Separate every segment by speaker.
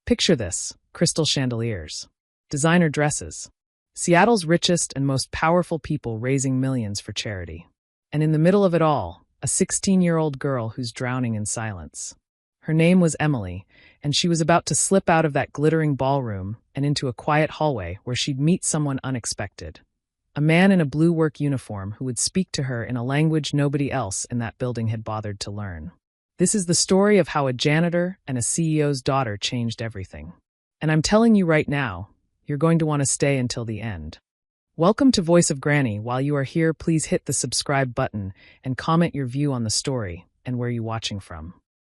Speaker 1: Picture this: crystal chandeliers, designer dresses, Seattle's richest and most powerful people raising millions for charity. And in the middle of it all, a 16-year-old girl who's drowning in silence. Her name was Emily, and she was about to slip out of that glittering ballroom and into a quiet hallway where she'd meet someone unexpected. A man in a blue work uniform who would speak to her in a language nobody else in that building had bothered to learn. This is the story of how a janitor and a CEO's daughter changed everything. And I'm telling you right now, you're going to want to stay until the end. Welcome to Voice of Granny. While you are here, please hit the subscribe button and comment your view on the story and where you're watching from.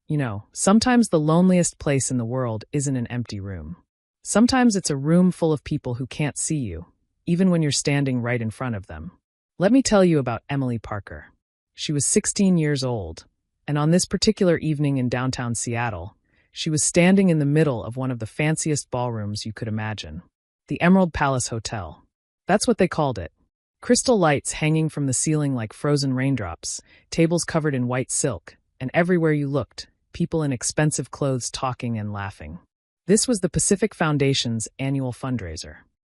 Speaker 1: You know, sometimes the loneliest place in the world isn't an empty room. Sometimes it's a room full of people who can't see you, even when you're standing right in front of them. Let me tell you about Emily Parker. She was 16 years old, and on this particular evening in downtown Seattle, she was standing in the middle of one of the fanciest ballrooms you could imagine, the Emerald Palace Hotel. That's what they called it. Crystal lights hanging from the ceiling like frozen raindrops, tables covered in white silk, and everywhere you looked, people in expensive clothes talking and laughing. This was the Pacific Foundation's annual fundraiser.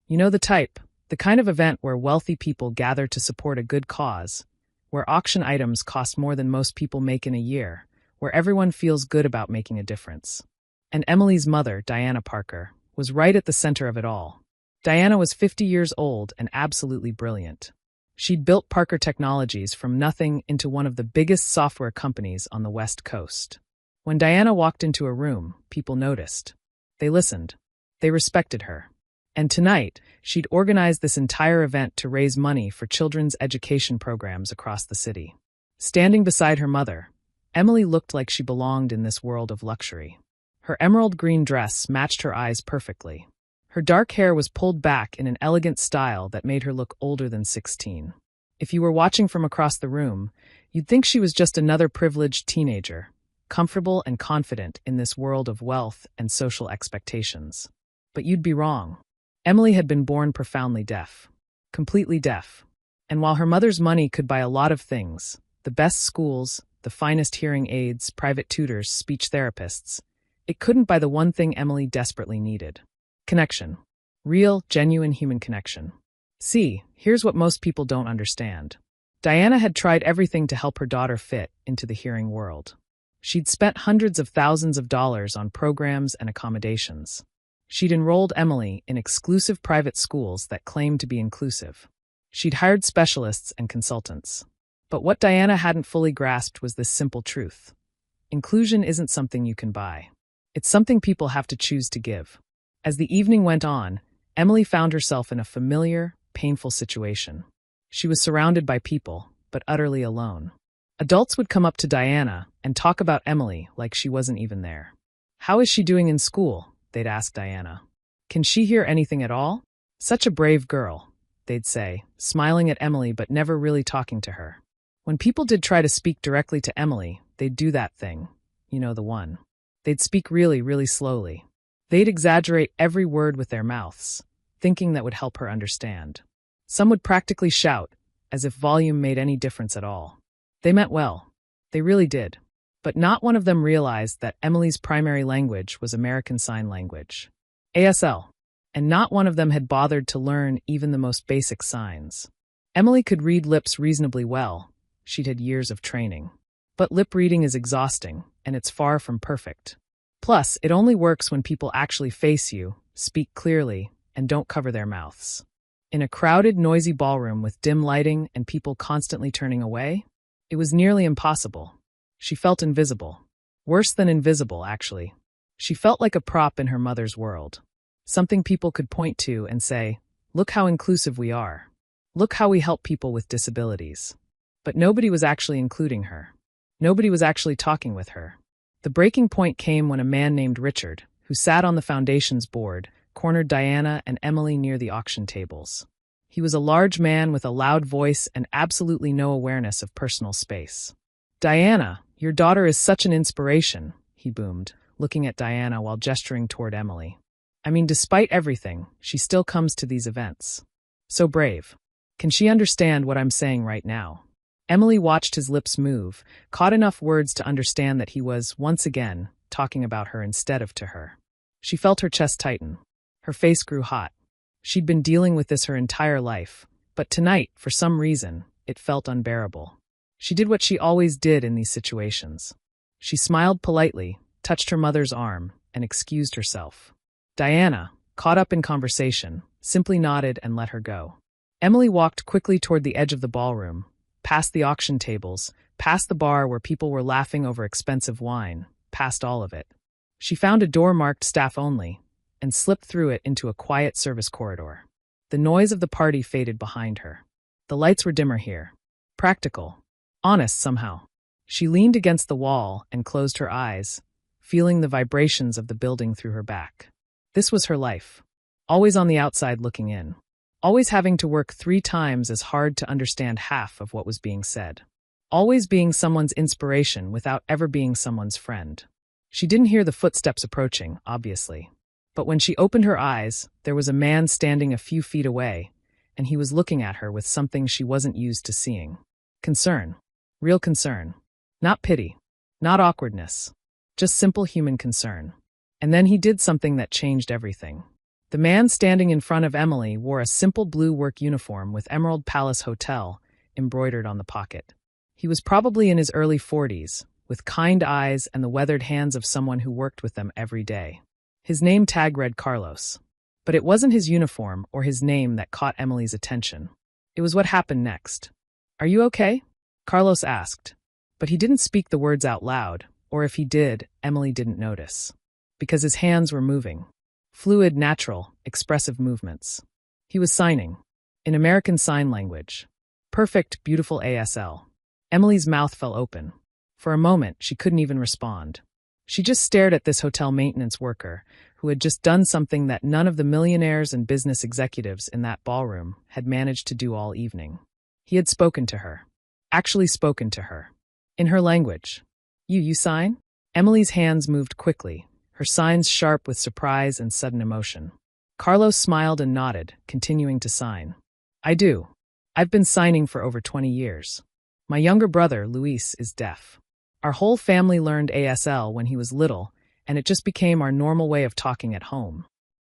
Speaker 1: You know the type, the kind of event where wealthy people gather to support a good cause, where auction items cost more than most people make in a year, where everyone feels good about making a difference. And Emily's mother, Diana Parker, was right at the center of it all. Diana was 50 years old and absolutely brilliant. She'd built Parker Technologies from nothing into one of the biggest software companies on the West Coast. When Diana walked into a room, people noticed. They listened. They respected her. And tonight, she'd organized this entire event to raise money for children's education programs across the city. Standing beside her mother, Emily looked like she belonged in this world of luxury. Her emerald green dress matched her eyes perfectly. Her dark hair was pulled back in an elegant style that made her look older than 16. If you were watching from across the room, you'd think she was just another privileged teenager, comfortable and confident in this world of wealth and social expectations. But you'd be wrong. Emily had been born profoundly deaf. Completely deaf. And while her mother's money could buy a lot of things, the best schools, the finest hearing aids, private tutors, speech therapists, it couldn't buy the one thing Emily desperately needed. Connection. Real, genuine human connection. See, here's what most people don't understand. Diana had tried everything to help her daughter fit into the hearing world. She'd spent hundreds of thousands of dollars on programs and accommodations. She'd enrolled Emily in exclusive private schools that claimed to be inclusive. She'd hired specialists and consultants. But what Diana hadn't fully grasped was this simple truth. Inclusion isn't something you can buy. It's something people have to choose to give. As the evening went on, Emily found herself in a familiar, painful situation. She was surrounded by people, but utterly alone. Adults would come up to Diana and talk about Emily like she wasn't even there. "How is she doing in school?" they'd ask Diana. "Can she hear anything at all?" "Such a brave girl," they'd say, smiling at Emily but never really talking to her. When people did try to speak directly to Emily, they'd do that thing. You know the one. They'd speak really, really slowly. They'd exaggerate every word with their mouths, thinking that would help her understand. Some would practically shout, as if volume made any difference at all. They meant well. They really did. But not one of them realized that Emily's primary language was American Sign Language, ASL, and not one of them had bothered to learn even the most basic signs. Emily could read lips reasonably well. She'd had years of training. But lip reading is exhausting, and it's far from perfect. Plus, it only works when people actually face you, speak clearly, and don't cover their mouths. In a crowded, noisy ballroom with dim lighting and people constantly turning away, it was nearly impossible. She felt invisible. Worse than invisible, actually. She felt like a prop in her mother's world. Something people could point to and say, "Look how inclusive we are. Look how we help people with disabilities." But nobody was actually including her. Nobody was actually talking with her. The breaking point came when a man named Richard, who sat on the foundation's board, cornered Diana and Emily near the auction tables. He was a large man with a loud voice and absolutely no awareness of personal space. "Diana, your daughter is such an inspiration," he boomed, looking at Diana while gesturing toward Emily. "I mean, despite everything, she still comes to these events. So brave. Can she understand what I'm saying right now?" Emily watched his lips move, caught enough words to understand that he was, once again, talking about her instead of to her. She felt her chest tighten. Her face grew hot. She'd been dealing with this her entire life, but tonight, for some reason, it felt unbearable. She did what she always did in these situations. She smiled politely, touched her mother's arm, and excused herself. Diana, caught up in conversation, simply nodded and let her go. Emily walked quickly toward the edge of the ballroom, past the auction tables, past the bar where people were laughing over expensive wine, past all of it. She found a door marked staff only, and slipped through it into a quiet service corridor. The noise of the party faded behind her. The lights were dimmer here. Practical. Honest somehow. She leaned against the wall and closed her eyes, feeling the vibrations of the building through her back. This was her life. Always on the outside looking in. Always having to work 3 times as hard to understand half of what was being said. Always being someone's inspiration without ever being someone's friend. She didn't hear the footsteps approaching, obviously. But when she opened her eyes, there was a man standing a few feet away, and he was looking at her with something she wasn't used to seeing. Concern. Real concern. Not pity. Not awkwardness. Just simple human concern. And then he did something that changed everything. The man standing in front of Emily wore a simple blue work uniform with Emerald Palace Hotel embroidered on the pocket. He was probably in his early 40s, with kind eyes and the weathered hands of someone who worked with them every day. His name tag read Carlos. But it wasn't his uniform or his name that caught Emily's attention. It was what happened next. "Are you okay?" Carlos asked. But he didn't speak the words out loud, or if he did, Emily didn't notice. Because his hands were moving. Fluid, natural, expressive movements. He was signing. In American Sign Language. Perfect, beautiful ASL. Emily's mouth fell open. For a moment, she couldn't even respond. She just stared at this hotel maintenance worker, who had just done something that none of the millionaires and business executives in that ballroom had managed to do all evening. He had spoken to her. Actually spoken to her. In her language. You sign?" Emily's hands moved quickly, her signs sharp with surprise and sudden emotion. Carlos smiled and nodded, continuing to sign. "I do. I've been signing for over 20 years. My younger brother, Luis, is deaf. Our whole family learned ASL when he was little, and it just became our normal way of talking at home."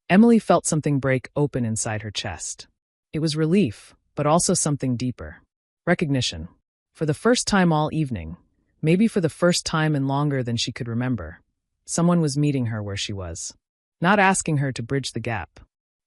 Speaker 1: Emily felt something break open inside her chest. It was relief, but also something deeper. Recognition. For the first time all evening, maybe for the first time in longer than she could remember, someone was meeting her where she was. Not asking her to bridge the gap.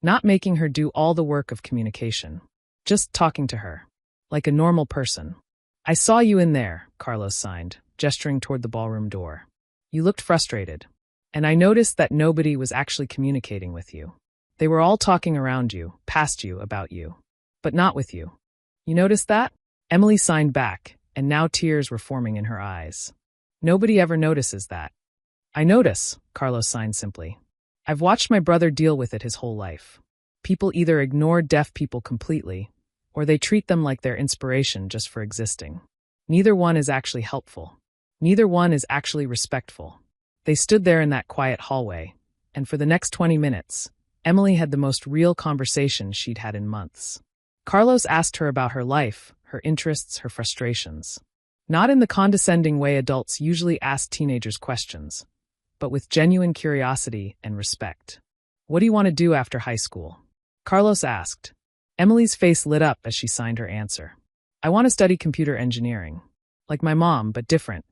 Speaker 1: Not making her do all the work of communication. Just talking to her. Like a normal person. "I saw you in there," Carlos signed, gesturing toward the ballroom door. "You looked frustrated. And I noticed that nobody was actually communicating with you. They were all talking around you, past you, about you. But not with you. You noticed that?" Emily signed back, and now tears were forming in her eyes. "Nobody ever notices that." "I notice," Carlos signed simply. "I've watched my brother deal with it his whole life. People either ignore deaf people completely, or they treat them like their inspiration just for existing. Neither one is actually helpful. Neither one is actually respectful." They stood there in that quiet hallway, and for the next 20 minutes, Emily had the most real conversation she'd had in months. Carlos asked her about her life, her interests, her frustrations. Not in the condescending way adults usually ask teenagers questions, but with genuine curiosity and respect. "What do you want to do after high school?" Carlos asked. Emily's face lit up as she signed her answer. "I want to study computer engineering. Like my mom, but different.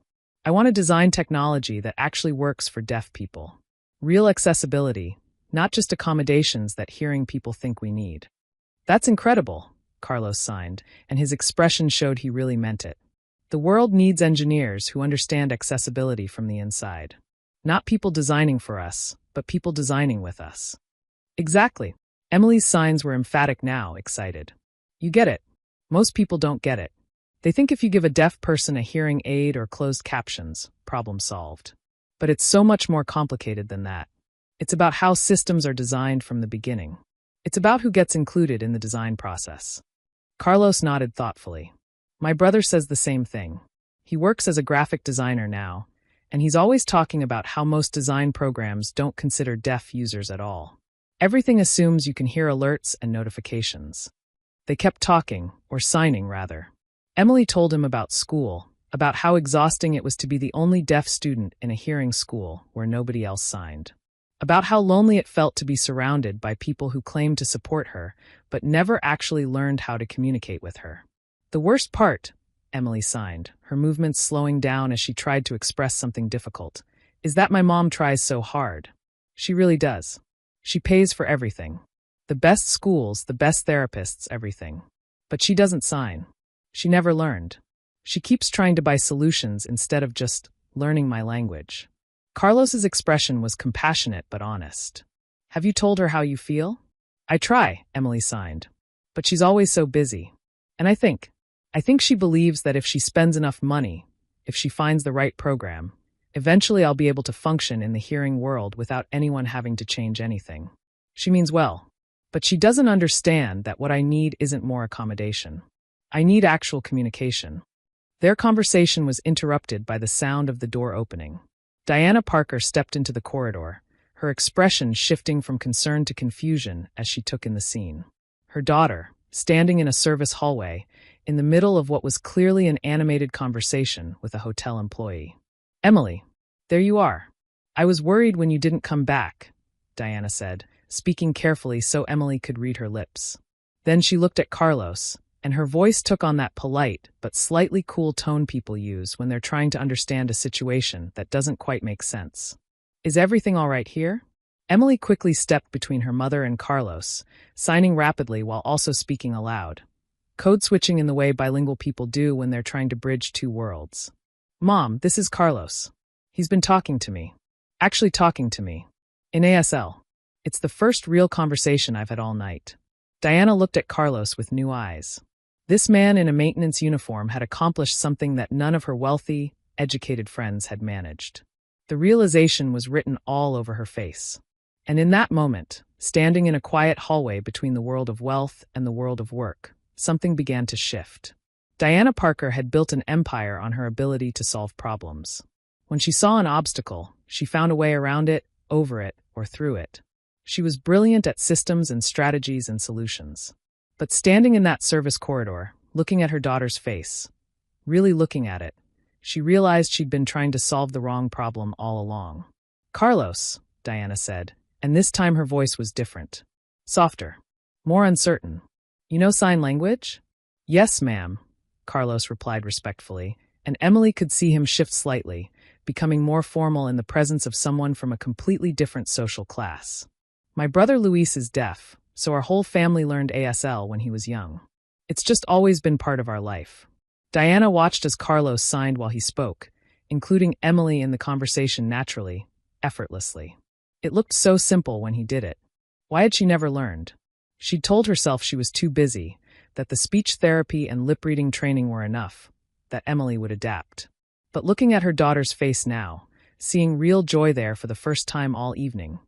Speaker 1: I want to design technology that actually works for deaf people. Real accessibility, not just accommodations that hearing people think we need." "That's incredible," Carlos signed, and his expression showed he really meant it. "The world needs engineers who understand accessibility from the inside. Not people designing for us, but people designing with us." "Exactly." Emily's signs were emphatic now, excited. "You get it. Most people don't get it. They think if you give a deaf person a hearing aid or closed captions, problem solved. But it's so much more complicated than that. It's about how systems are designed from the beginning. It's about who gets included in the design process." Carlos nodded thoughtfully. "My brother says the same thing. He works as a graphic designer now, and he's always talking about how most design programs don't consider deaf users at all. Everything assumes you can hear alerts and notifications." They kept talking, or signing rather. Emily told him about school, about how exhausting it was to be the only deaf student in a hearing school where nobody else signed. about how lonely it felt to be surrounded by people who claimed to support her, but never actually learned how to communicate with her. The worst part, Emily sighed, her movements slowing down as she tried to express something difficult, is that my mom tries so hard. She really does. She pays for everything. The best schools, the best therapists, everything. But she doesn't sign. She never learned. She keeps trying to buy solutions instead of just learning my language. Carlos's expression was compassionate but honest. Have you told her how you feel? I try, Emily sighed. But she's always so busy. And I think she believes that if she spends enough money, if she finds the right program, eventually I'll be able to function in the hearing world without anyone having to change anything. She means well. But she doesn't understand that what I need isn't more accommodation. I need actual communication. Their conversation was interrupted by the sound of the door opening. Diana Parker stepped into the corridor, her expression shifting from concern to confusion as she took in the scene. Her daughter, standing in a service hallway, in the middle of what was clearly an animated conversation with a hotel employee. Emily, there you are. I was worried when you didn't come back, Diana said, speaking carefully so Emily could read her lips. Then she looked at Carlos, and her voice took on that polite but slightly cool tone people use when they're trying to understand a situation that doesn't quite make sense. Is everything all right here? Emily quickly stepped between her mother and Carlos, signing rapidly while also speaking aloud, code switching in the way bilingual people do when they're trying to bridge two worlds. Mom, this is Carlos. He's been talking to me. Actually talking to me. In ASL. It's the first real conversation I've had all night. Diana looked at Carlos with new eyes. This man in a maintenance uniform had accomplished something that none of her wealthy, educated friends had managed. The realization was written all over her face. And in that moment, standing in a quiet hallway between the world of wealth and the world of work, something began to shift. Diana Parker had built an empire on her ability to solve problems. When she saw an obstacle, she found a way around it, over it, or through it. She was brilliant at systems and strategies and solutions. But standing in that service corridor, looking at her daughter's face, really looking at it, she realized she'd been trying to solve the wrong problem all along. Carlos, Diana said, and this time her voice was different. Softer. More uncertain. You know sign language? Yes, ma'am, Carlos replied respectfully, and Emily could see him shift slightly, becoming more formal in the presence of someone from a completely different social class. My brother Luis is deaf, so our whole family learned ASL when he was young. It's just always been part of our life. Diana watched as Carlos signed while he spoke, including Emily in the conversation naturally, effortlessly. It looked so simple when he did it. Why had she never learned? She'd told herself she was too busy, that the speech therapy and lip-reading training were enough, that Emily would adapt. But looking at her daughter's face now, seeing real joy there for the first time all evening,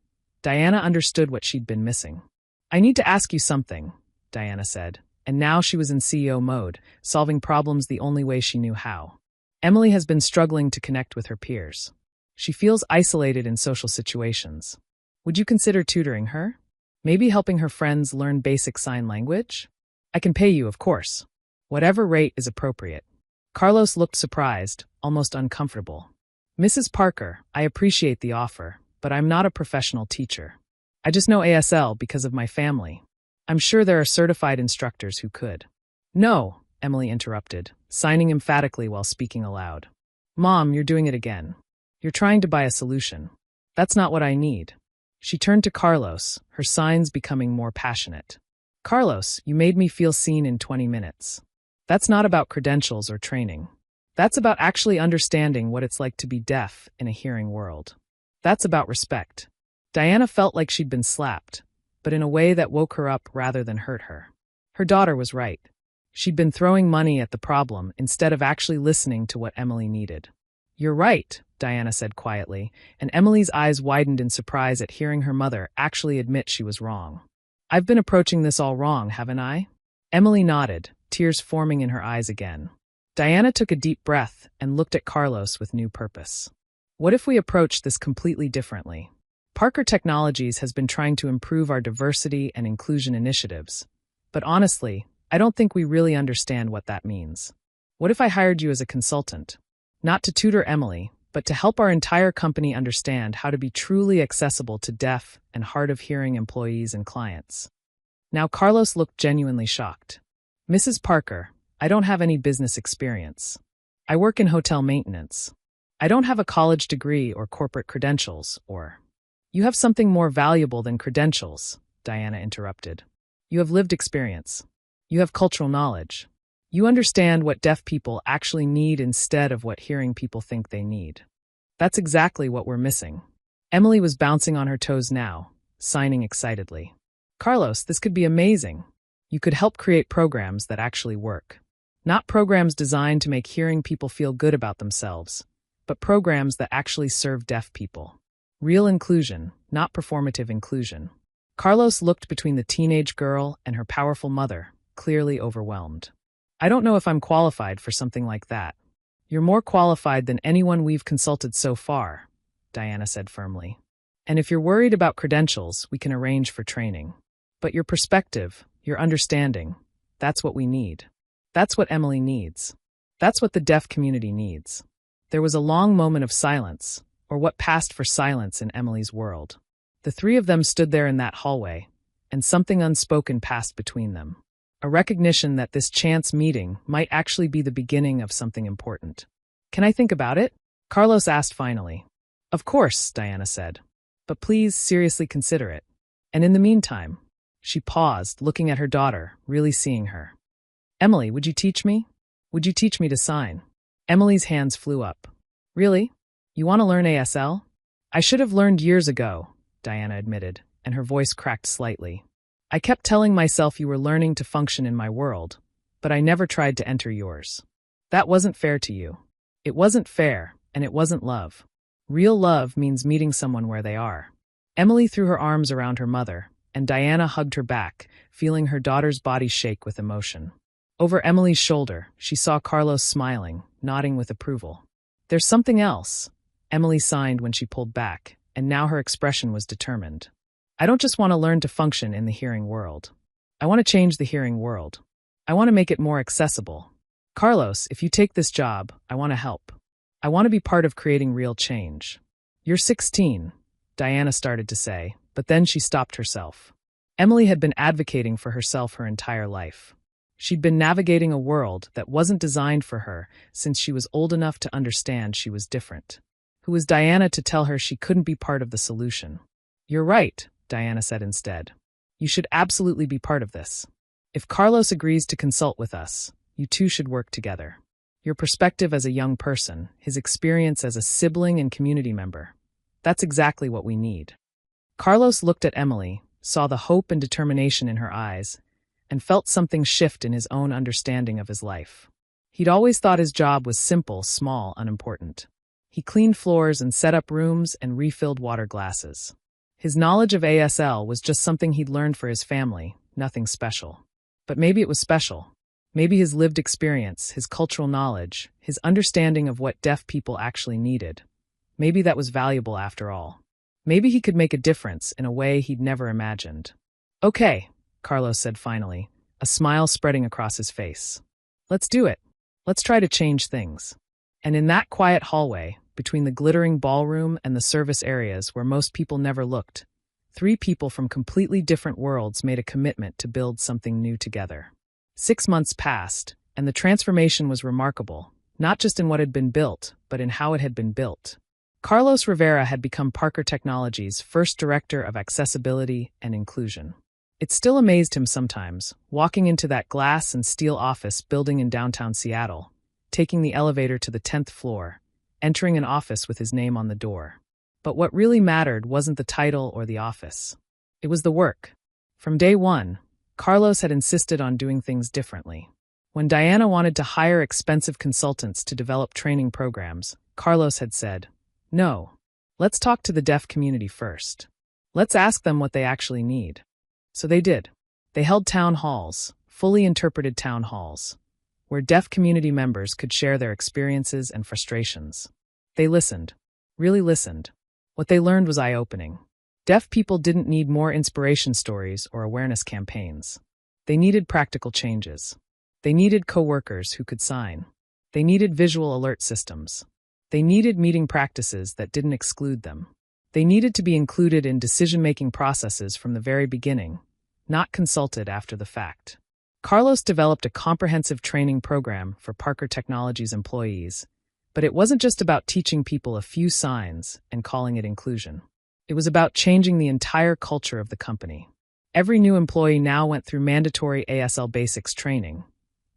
Speaker 1: Diana understood what she'd been missing. I need to ask you something, Diana said, and now she was in CEO mode, solving problems the only way she knew how. Emily has been struggling to connect with her peers. She feels isolated in social situations. Would you consider tutoring her? Maybe helping her friends learn basic sign language? I can pay you, of course. Whatever rate is appropriate. Carlos looked surprised, almost uncomfortable. Mrs. Parker, I appreciate the offer, but I'm not a professional teacher. I just know ASL because of my family. I'm sure there are certified instructors who could. No, Emily interrupted, signing emphatically while speaking aloud. Mom, you're doing it again. You're trying to buy a solution. That's not what I need. She turned to Carlos, her signs becoming more passionate. Carlos, you made me feel seen in 20 minutes. That's not about credentials or training. That's about actually understanding what it's like to be deaf in a hearing world. That's about respect. Diana felt like she'd been slapped, but in a way that woke her up rather than hurt her. Her daughter was right. She'd been throwing money at the problem instead of actually listening to what Emily needed. You're right, Diana said quietly, and Emily's eyes widened in surprise at hearing her mother actually admit she was wrong. I've been approaching this all wrong, haven't I? Emily nodded, tears forming in her eyes again. Diana took a deep breath and looked at Carlos with new purpose. What if we approach this completely differently? Parker Technologies has been trying to improve our diversity and inclusion initiatives, but honestly, I don't think we really understand what that means. What if I hired you as a consultant? Not to tutor Emily, but to help our entire company understand how to be truly accessible to deaf and hard-of-hearing employees and clients. Now Carlos looked genuinely shocked. Mrs. Parker, I don't have any business experience. I work in hotel maintenance. I don't have a college degree or corporate credentials, or... You have something more valuable than credentials, Diana interrupted. You have lived experience. You have cultural knowledge. You understand what deaf people actually need instead of what hearing people think they need. That's exactly what we're missing. Emily was bouncing on her toes now, signing excitedly. Carlos, this could be amazing. You could help create programs that actually work. Not programs designed to make hearing people feel good about themselves, but programs that actually serve deaf people. Real inclusion, not performative inclusion. Carlos looked between the teenage girl and her powerful mother, clearly overwhelmed. I don't know if I'm qualified for something like that. You're more qualified than anyone we've consulted so far, Diana said firmly. And if you're worried about credentials, we can arrange for training. But your perspective, your understanding, that's what we need. That's what Emily needs. That's what the deaf community needs. There was a long moment of silence, or what passed for silence in Emily's world. The three of them stood there in that hallway, and something unspoken passed between them. A recognition that this chance meeting might actually be the beginning of something important. Can I think about it? Carlos asked finally. Of course, Diana said. But please seriously consider it. And in the meantime, she paused, looking at her daughter, really seeing her. Emily, would you teach me? Would you teach me to sign? Emily's hands flew up. Really? You want to learn ASL? I should have learned years ago, Diana admitted, and her voice cracked slightly. I kept telling myself you were learning to function in my world, but I never tried to enter yours. That wasn't fair to you. It wasn't fair, and it wasn't love. Real love means meeting someone where they are. Emily threw her arms around her mother, and Diana hugged her back, feeling her daughter's body shake with emotion. Over Emily's shoulder, she saw Carlos smiling, nodding with approval. There's something else, Emily signed when she pulled back, and now her expression was determined. I don't just want to learn to function in the hearing world. I want to change the hearing world. I want to make it more accessible. Carlos, if you take this job, I want to help. I want to be part of creating real change. You're 16, Diana started to say, but then she stopped herself. Emily had been advocating for herself her entire life. She'd been navigating a world that wasn't designed for her since she was old enough to understand she was different. Who was Diana to tell her she couldn't be part of the solution? You're right, Diana said instead. You should absolutely be part of this. If Carlos agrees to consult with us, you two should work together. Your perspective as a young person, his experience as a sibling and community member, that's exactly what we need. Carlos looked at Emily, saw the hope and determination in her eyes, and felt something shift in his own understanding of his life. He'd always thought his job was simple, small, unimportant. He cleaned floors and set up rooms and refilled water glasses. His knowledge of ASL was just something he'd learned for his family, nothing special. But maybe it was special. Maybe his lived experience, his cultural knowledge, his understanding of what deaf people actually needed. Maybe that was valuable after all. Maybe he could make a difference in a way he'd never imagined. Okay, Carlos said finally, a smile spreading across his face. Let's do it. Let's try to change things. And in that quiet hallway, between the glittering ballroom and the service areas where most people never looked, three people from completely different worlds made a commitment to build something new together. 6 months passed, and the transformation was remarkable, not just in what had been built, but in how it had been built. Carlos Rivera had become Parker Technologies' first director of accessibility and inclusion. It still amazed him sometimes, walking into that glass and steel office building in downtown Seattle, taking the elevator to the 10th floor, entering an office with his name on the door. But what really mattered wasn't the title or the office. It was the work. From day one, Carlos had insisted on doing things differently. When Diana wanted to hire expensive consultants to develop training programs, Carlos had said, "No, let's talk to the deaf community first. Let's ask them what they actually need." So they did. They held town halls, fully interpreted town halls, where deaf community members could share their experiences and frustrations. They listened, really listened. What they learned was eye-opening. Deaf people didn't need more inspiration stories or awareness campaigns. They needed practical changes. They needed coworkers who could sign. They needed visual alert systems. They needed meeting practices that didn't exclude them. They needed to be included in decision-making processes from the very beginning, not consulted after the fact. Carlos developed a comprehensive training program for Parker Technologies employees, but it wasn't just about teaching people a few signs and calling it inclusion. It was about changing the entire culture of the company. Every new employee now went through mandatory ASL basics training,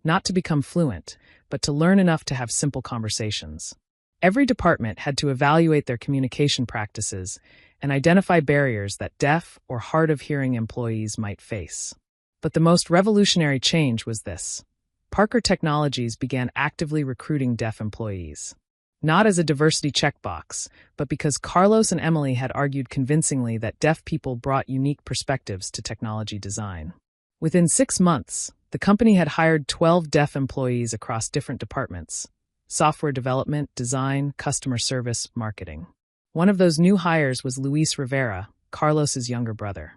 Speaker 1: not to become fluent, but to learn enough to have simple conversations. Every department had to evaluate their communication practices and identify barriers that deaf or hard of hearing employees might face. But the most revolutionary change was this. Parker Technologies began actively recruiting deaf employees. Not as a diversity checkbox, but because Carlos and Emily had argued convincingly that deaf people brought unique perspectives to technology design. Within 6 months, the company had hired 12 deaf employees across different departments: software development, design, customer service, marketing. One of those new hires was Luis Rivera, Carlos's younger brother.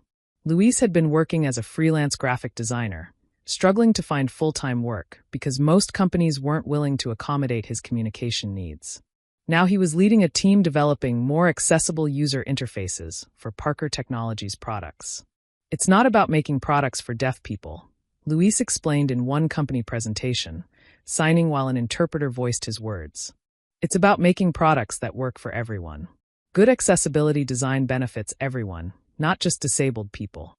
Speaker 1: Luis had been working as a freelance graphic designer, struggling to find full-time work because most companies weren't willing to accommodate his communication needs. Now he was leading a team developing more accessible user interfaces for Parker Technologies products. It's not about making products for deaf people, Luis explained in one company presentation, signing while an interpreter voiced his words. It's about making products that work for everyone. Good accessibility design benefits everyone, not just disabled people.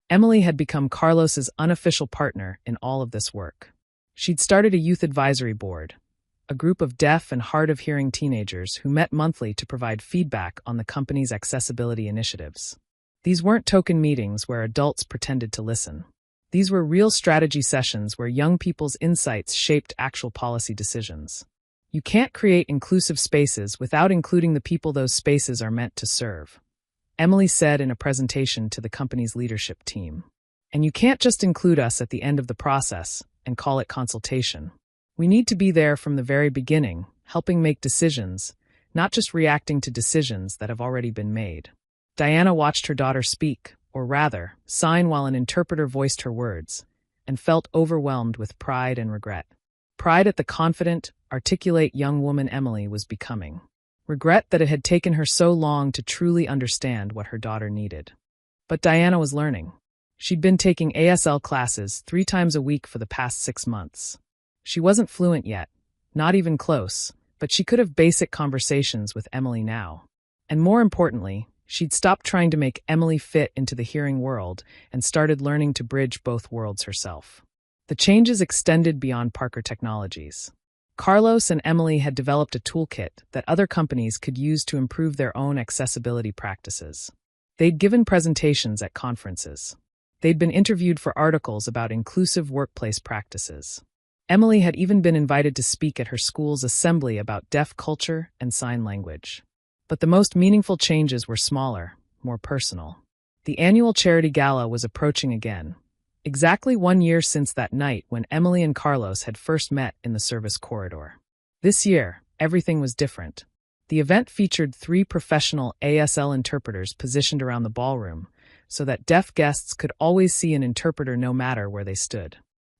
Speaker 1: Emily had become Carlos's unofficial partner in all of this work. She'd started a youth advisory board, a group of deaf and hard of hearing teenagers who met monthly to provide feedback on the company's accessibility initiatives. These weren't token meetings where adults pretended to listen. These were real strategy sessions where young people's insights shaped actual policy decisions. You can't create inclusive spaces without including the people those spaces are meant to serve, Emily said in a presentation to the company's leadership team. And you can't just include us at the end of the process and call it consultation. We need to be there from the very beginning, helping make decisions, not just reacting to decisions that have already been made. Diana watched her daughter speak, or rather, sign while an interpreter voiced her words, and felt overwhelmed with pride and regret. Pride at the confident, articulate young woman Emily was becoming. Regret that it had taken her so long to truly understand what her daughter needed. But Diana was learning. She'd been taking ASL classes 3 times a week for the past 6 months. She wasn't fluent yet, not even close, but she could have basic conversations with Emily now. And more importantly, she'd stopped trying to make Emily fit into the hearing world and started learning to bridge both worlds herself. The changes extended beyond Parker Technologies. Carlos and Emily had developed a toolkit that other companies could use to improve their own accessibility practices. They'd given presentations at conferences. They'd been interviewed for articles about inclusive workplace practices. Emily had even been invited to speak at her school's assembly about deaf culture and sign language. But the most meaningful changes were smaller, more personal. The annual charity gala was approaching again. Exactly 1 year since that night when Emily and Carlos had first met in the service corridor. This year, everything was different. The event featured 3 professional ASL interpreters positioned around the ballroom, so that deaf guests could always see an interpreter no matter where they stood.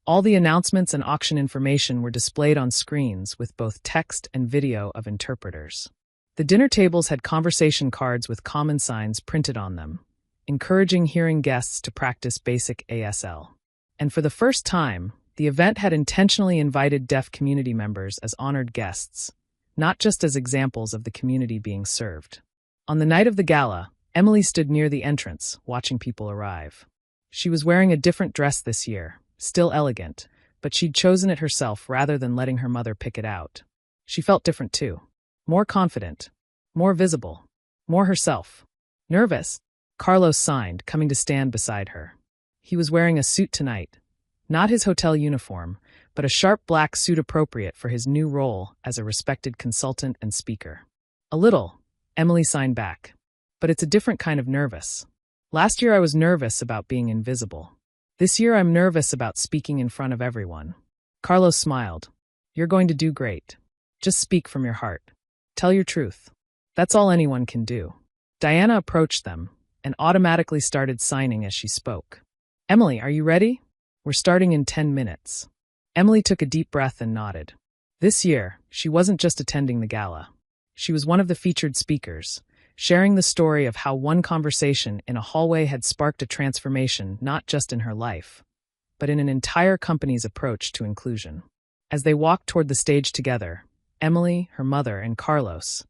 Speaker 1: All the announcements and auction information were displayed on screens with both text and video of interpreters. The dinner tables had conversation cards with common signs printed on them, encouraging hearing guests to practice basic ASL. And for the first time, the event had intentionally invited deaf community members as honored guests, not just as examples of the community being served. On the night of the gala, Emily stood near the entrance, watching people arrive. She was wearing a different dress this year, still elegant, but she'd chosen it herself rather than letting her mother pick it out. She felt different too. More confident, more visible, more herself. Nervous? Carlos signed, coming to stand beside her. He was wearing a suit tonight. Not his hotel uniform, but a sharp black suit appropriate for his new role as a respected consultant and speaker. A little, Emily signed back. But it's a different kind of nervous. Last year I was nervous about being invisible. This year I'm nervous about speaking in front of everyone. Carlos smiled. You're going to do great. Just speak from your heart. Tell your truth. That's all anyone can do. Diana approached them and automatically started signing as she spoke. Emily, are you ready? We're starting in 10 minutes. Emily took a deep breath and nodded. This year, she wasn't just attending the gala. She was one of the featured speakers, sharing the story of how one conversation in a hallway had sparked a transformation not just in her life, but in an entire company's approach to inclusion. As they walked toward the stage together, Emily, her mother, and Carlos,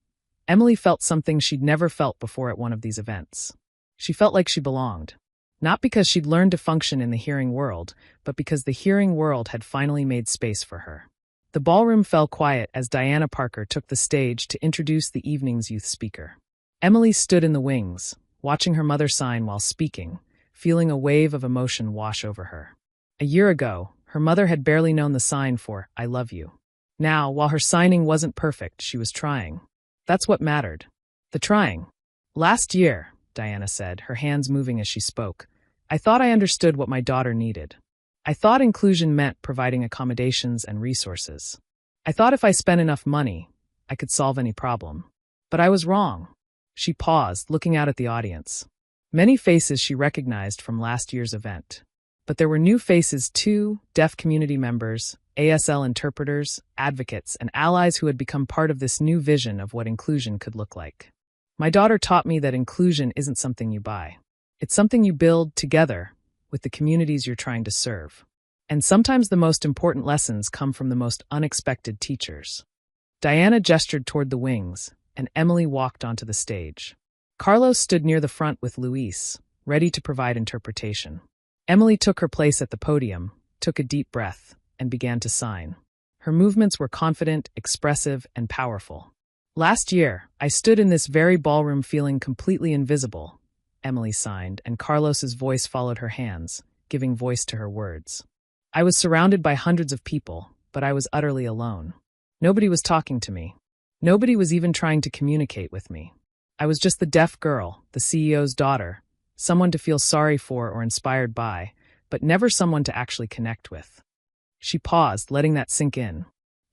Speaker 1: Emily felt something she'd never felt before at one of these events. She felt like she belonged. Not because she'd learned to function in the hearing world, but because the hearing world had finally made space for her. The ballroom fell quiet as Diana Parker took the stage to introduce the evening's youth speaker. Emily stood in the wings, watching her mother sign while speaking, feeling a wave of emotion wash over her. A year ago, her mother had barely known the sign for "I love you." Now, while her signing wasn't perfect, she was trying. That's what mattered. The trying. "Last year," Diana said, her hands moving as she spoke, "I thought I understood what my daughter needed. I thought inclusion meant providing accommodations and resources. I thought if I spent enough money, I could solve any problem. But I was wrong." She paused, looking out at the audience. Many faces she recognized from last year's event. But there were new faces too, deaf community members, ASL interpreters, advocates, and allies who had become part of this new vision of what inclusion could look like. "My daughter taught me that inclusion isn't something you buy. It's something you build together with the communities you're trying to serve. And sometimes the most important lessons come from the most unexpected teachers." Diana gestured toward the wings, and Emily walked onto the stage. Carlos stood near the front with Luis, ready to provide interpretation. Emily took her place at the podium, took a deep breath, and began to sign. Her movements were confident, expressive, and powerful. "Last year, I stood in this very ballroom feeling completely invisible," Emily signed, and Carlos's voice followed her hands, giving voice to her words. "I was surrounded by hundreds of people, but I was utterly alone. Nobody was talking to me. Nobody was even trying to communicate with me. I was just the deaf girl, the CEO's daughter, someone to feel sorry for or inspired by, but never someone to actually connect with." She paused, letting that sink in.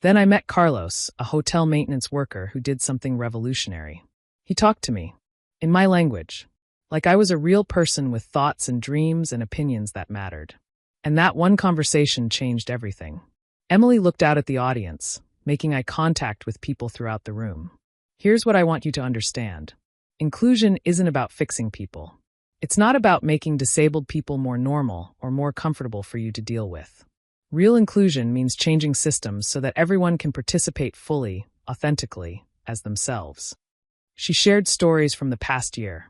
Speaker 1: "Then I met Carlos, a hotel maintenance worker who did something revolutionary. He talked to me, in my language, like I was a real person with thoughts and dreams and opinions that mattered. And that one conversation changed everything." Emily looked out at the audience, making eye contact with people throughout the room. "Here's what I want you to understand. Inclusion isn't about fixing people. It's not about making disabled people more normal or more comfortable for you to deal with. Real inclusion means changing systems so that everyone can participate fully, authentically, as themselves." She shared stories from the past year,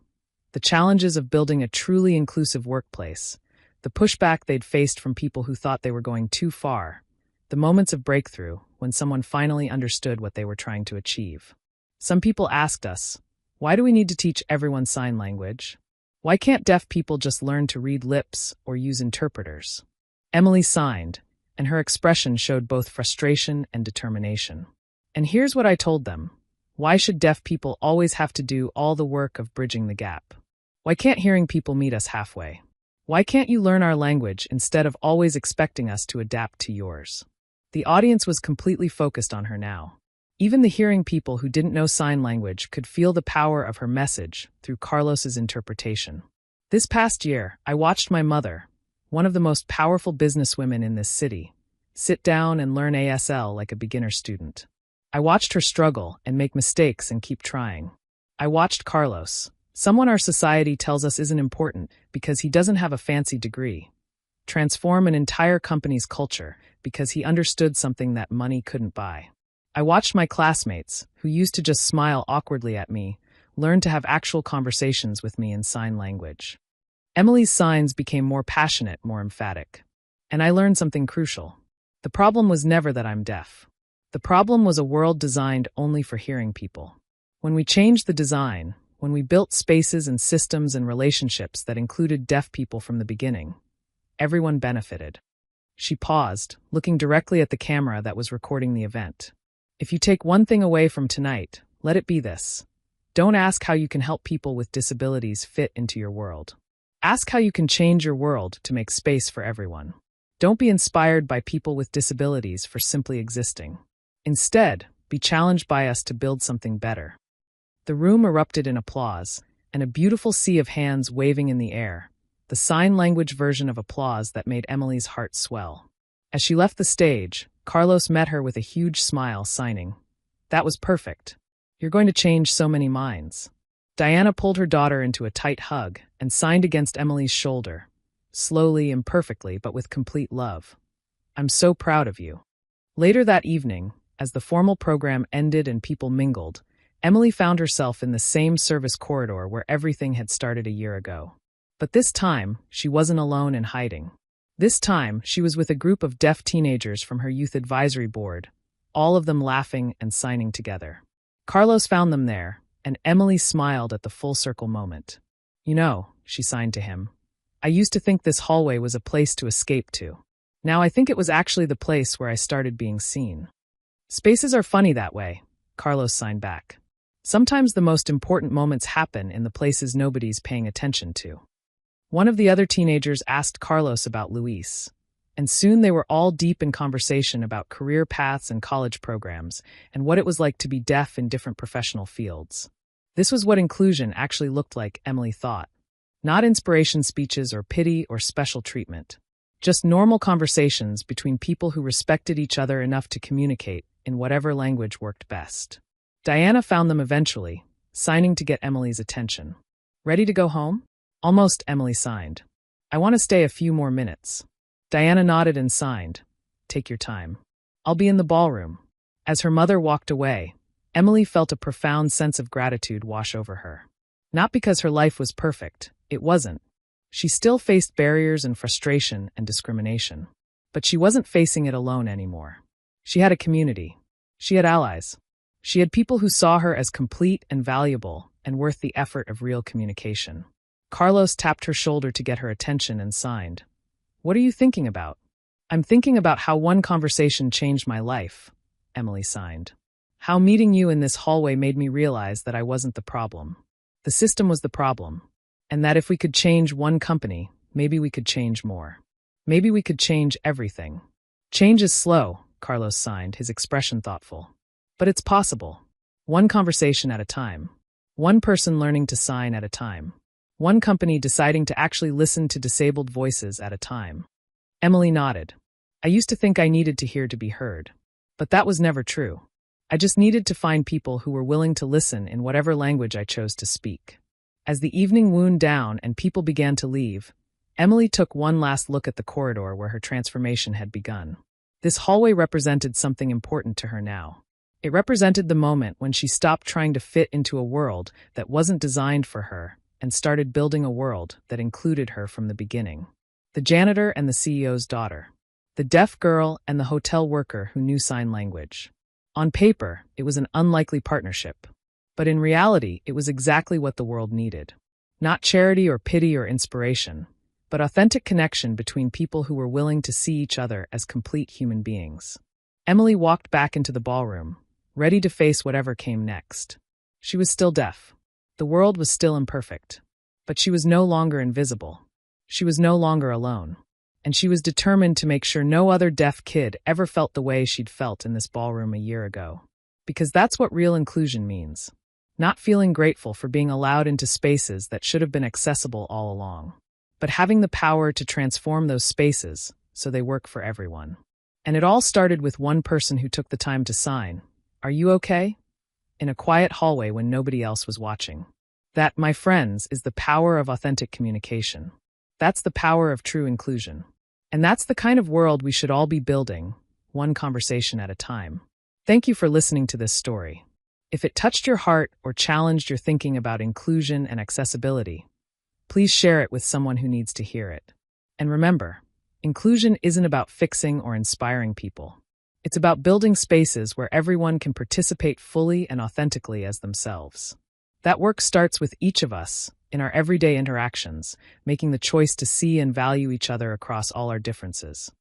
Speaker 1: the challenges of building a truly inclusive workplace, the pushback they'd faced from people who thought they were going too far, the moments of breakthrough when someone finally understood what they were trying to achieve. Some people asked us, "Why do we need to teach everyone sign language? Why can't deaf people just learn to read lips or use interpreters?" Emily signed, and her expression showed both frustration and determination. "And here's what I told them. Why should deaf people always have to do all the work of bridging the gap? Why can't hearing people meet us halfway? Why can't you learn our language instead of always expecting us to adapt to yours?" The audience was completely focused on her now. Even the hearing people who didn't know sign language could feel the power of her message through Carlos's interpretation. "This past year, I watched my mother, one of the most powerful businesswomen in this city, sit down and learn ASL like a beginner student. I watched her struggle and make mistakes and keep trying. I watched Carlos, someone our society tells us isn't important because he doesn't have a fancy degree, transform an entire company's culture because he understood something that money couldn't buy. I watched my classmates, who used to just smile awkwardly at me, learn to have actual conversations with me in sign language." Emily's signs became more passionate, more emphatic. "And I learned something crucial. The problem was never that I'm deaf. The problem was a world designed only for hearing people. When we changed the design, when we built spaces and systems and relationships that included deaf people from the beginning, everyone benefited." She paused, looking directly at the camera that was recording the event. "If you take one thing away from tonight, let it be this. Don't ask how you can help people with disabilities fit into your world. Ask how you can change your world to make space for everyone. Don't be inspired by people with disabilities for simply existing. Instead, be challenged by us to build something better." The room erupted in applause, and a beautiful sea of hands waving in the air, the sign language version of applause that made Emily's heart swell. As she left the stage, Carlos met her with a huge smile, signing, "That was perfect. You're going to change so many minds." Diana pulled her daughter into a tight hug and signed against Emily's shoulder, slowly, imperfectly, but with complete love. "I'm so proud of you." Later that evening, as the formal program ended and people mingled, Emily found herself in the same service corridor where everything had started a year ago. But this time, she wasn't alone in hiding. This time, she was with a group of deaf teenagers from her youth advisory board, all of them laughing and signing together. Carlos found them there, and Emily smiled at the full circle moment. "You know," she signed to him, "I used to think this hallway was a place to escape to. Now I think it was actually the place where I started being seen." "Spaces are funny that way," Carlos signed back. "Sometimes the most important moments happen in the places nobody's paying attention to." One of the other teenagers asked Carlos about Luis, and soon they were all deep in conversation about career paths and college programs, and what it was like to be deaf in different professional fields. This was what inclusion actually looked like, Emily thought. Not inspiration speeches or pity or special treatment. Just normal conversations between people who respected each other enough to communicate in whatever language worked best. Diana found them eventually, signing to get Emily's attention. "Ready to go home?" "Almost," Emily signed. "I want to stay a few more minutes." Diana nodded and signed. "Take your time. I'll be in the ballroom." As her mother walked away, Emily felt a profound sense of gratitude wash over her. Not because her life was perfect, it wasn't. She still faced barriers and frustration and discrimination. But she wasn't facing it alone anymore. She had a community. She had allies. She had people who saw her as complete and valuable and worth the effort of real communication. Carlos tapped her shoulder to get her attention and signed. "What are you thinking about?" "I'm thinking about how one conversation changed my life," Emily signed. "How meeting you in this hallway made me realize that I wasn't the problem. The system was the problem. And that if we could change one company, maybe we could change more. Maybe we could change everything." "Change is slow," Carlos signed, his expression thoughtful. "But it's possible. One conversation at a time. One person learning to sign at a time. One company deciding to actually listen to disabled voices at a time." Emily nodded. "I used to think I needed to hear to be heard. But that was never true. I just needed to find people who were willing to listen in whatever language I chose to speak." As the evening wound down and people began to leave, Emily took one last look at the corridor where her transformation had begun. This hallway represented something important to her now. It represented the moment when she stopped trying to fit into a world that wasn't designed for her and started building a world that included her from the beginning. The janitor and the CEO's daughter. The deaf girl and the hotel worker who knew sign language. On paper, it was an unlikely partnership. But in reality, it was exactly what the world needed. Not charity or pity or inspiration, but authentic connection between people who were willing to see each other as complete human beings. Emily walked back into the ballroom, ready to face whatever came next. She was still deaf. The world was still imperfect. But she was no longer invisible. She was no longer alone. And she was determined to make sure no other deaf kid ever felt the way she'd felt in this ballroom a year ago. Because that's what real inclusion means. Not feeling grateful for being allowed into spaces that should have been accessible all along, but having the power to transform those spaces so they work for everyone. And it all started with one person who took the time to sign, "Are you okay?" in a quiet hallway when nobody else was watching. That, my friends, is the power of authentic communication. That's the power of true inclusion. And that's the kind of world we should all be building, one conversation at a time. Thank you for listening to this story. If it touched your heart or challenged your thinking about inclusion and accessibility, please share it with someone who needs to hear it. And remember, inclusion isn't about fixing or inspiring people. It's about building spaces where everyone can participate fully and authentically as themselves. That work starts with each of us, in our everyday interactions, making the choice to see and value each other across all our differences.